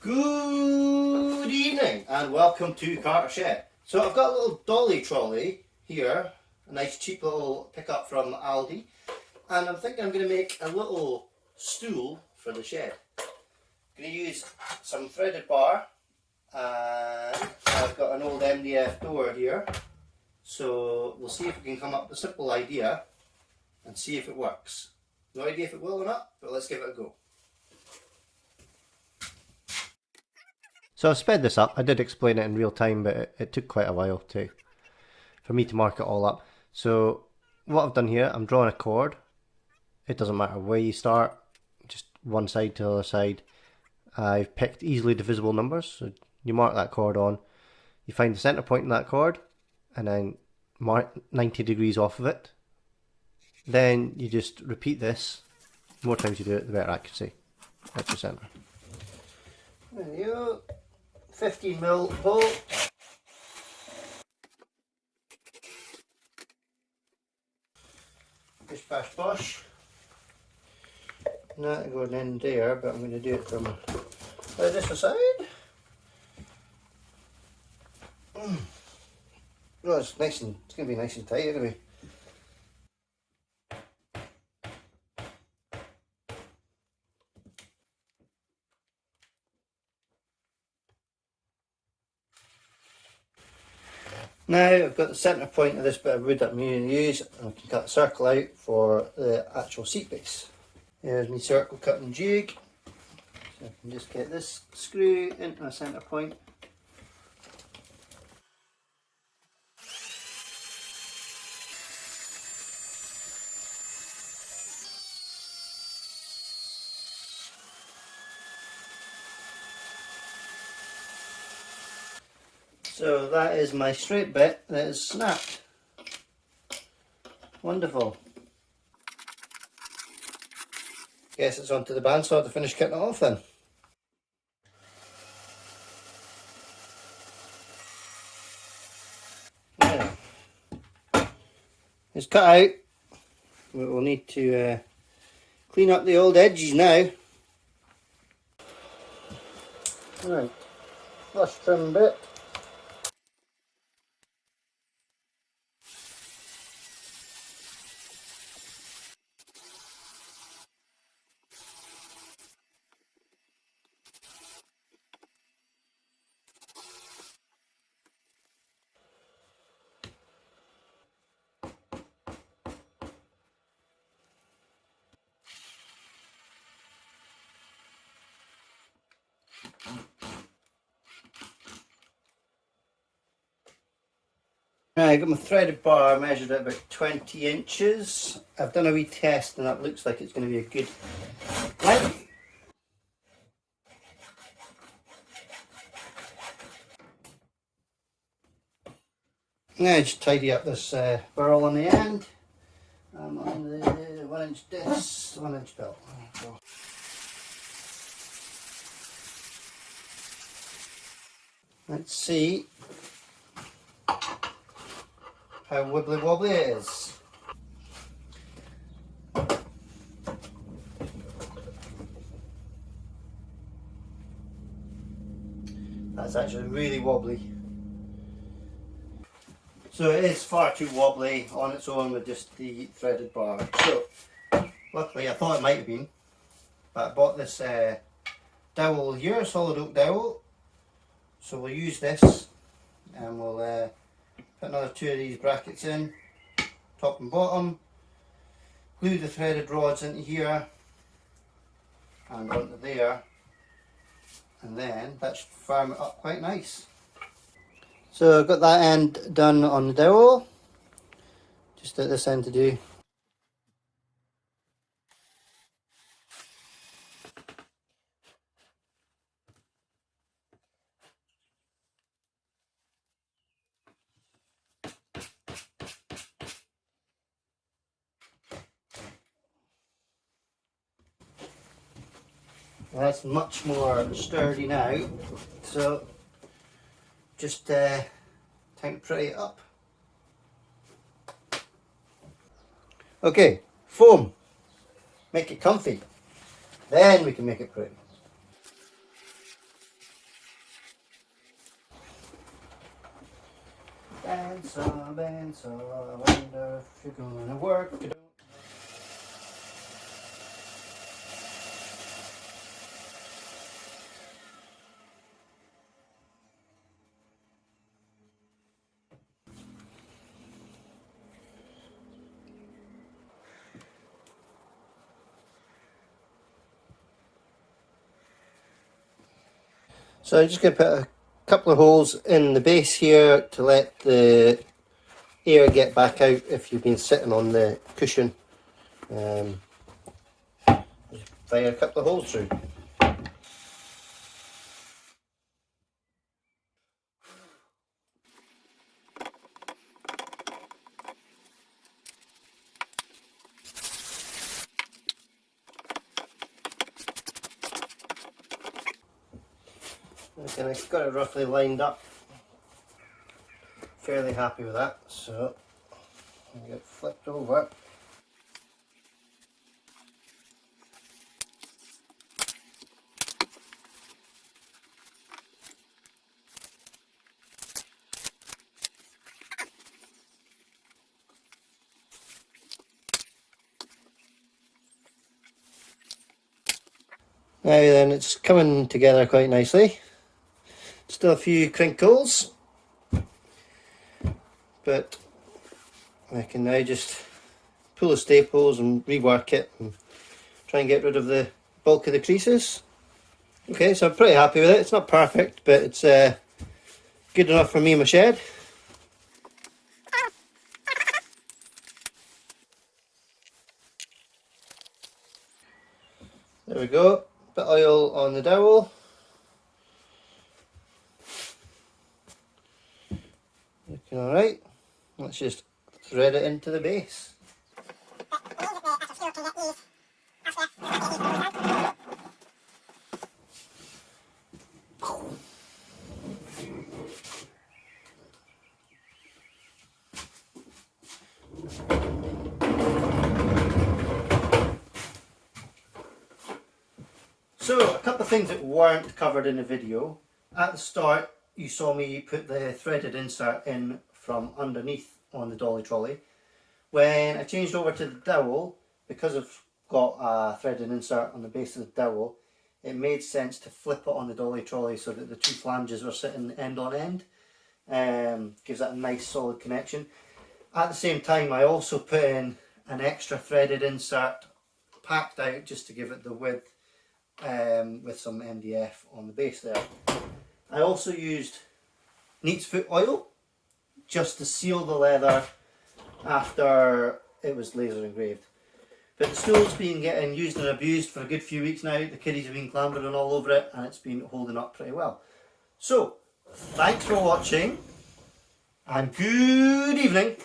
Good evening and welcome to Carter Shed. So I've got a little dolly trolley here, a nice cheap little pickup from Aldi, and I'm thinking I'm going to make a little stool for the shed. I'm going to use some threaded bar, and I've got an old MDF door here, so we'll see if we can come up with a simple idea and see if it works. No idea if it will or not, but let's give it a go. So I've sped this up. I did explain it in real time, but it took quite a while for me to mark it all up. So what I've done here, I'm drawing a chord. It doesn't matter where you start, just one side to the other side. I've picked easily divisible numbers, so you mark that chord on. You find the center point in that chord, and then mark 90 degrees off of it. Then you just repeat this. The more times you do it, the better accuracy. That's your center. There you go. 15mm bolt. Bish bash bosh. Not going in there, but I'm going to do it from this side. Oh, it's going to be nice and tight anyway. Now I've got the centre point of this bit of wood that I'm going to use, and I can cut a circle out for the actual seat base. Here's my circle cutting jig. So I can just get this screw into my centre point. So that is my straight bit that is snapped. Wonderful. Guess it's onto the bandsaw to finish cutting it off then. Now, it's cut out. We'll need to clean up the old edges now. Right, flush trim bit. Right, I got my threaded bar measured at about 20 inches. I've done a wee test and that looks like it's going to be a good length. Now just tidy up this burl on the end. I'm on the 1-inch disc, 1-inch belt. Let's see how wibbly wobbly it is. That's actually really wobbly. So it is far too wobbly on its own with just the threaded bar. So luckily I thought it might have been, but I bought this dowel here, solid oak dowel. So we'll use this and we'll put another 2 of these brackets in, top and bottom, glue the threaded rods into here and onto there, and then that should firm it up quite nice. So I've got that end done on the dowel, just at this end to do. That's much more sturdy now, so just time to pretty it up. Okay, foam, make it comfy, then we can make it pretty. Bandsaw, I wonder if you're gonna work. So I'm just going to put a couple of holes in the base here to let the air get back out if you've been sitting on the cushion. Just fire a couple of holes through. Okay, I've got it roughly lined up. Fairly happy with that, so I'll get it flipped over. Now then, it's coming together quite nicely. Still a few crinkles, but I can now just pull the staples and rework it and try and get rid of the bulk of the creases. Okay, so I'm pretty happy with it. It's not perfect, but it's good enough for me in my shed. There we go. Bit of oil on the dowel. Looking alright. Let's just thread it into the base. So, a couple of things that weren't covered in the video. At the start, you saw me put the threaded insert in from underneath on the dolly trolley. When I changed over to the dowel, because I've got a threaded insert on the base of the dowel, it made sense to flip it on the dolly trolley so that the two flanges are sitting end on end. Gives that a nice solid connection. At the same time, I also put in an extra threaded insert packed out just to give it the width, with some MDF on the base there. I also used neat's foot oil just to seal the leather after it was laser engraved. But the stool's been getting used and abused for a good few weeks now. The kiddies have been clambering all over it and it's been holding up pretty well. So, thanks for watching and good evening.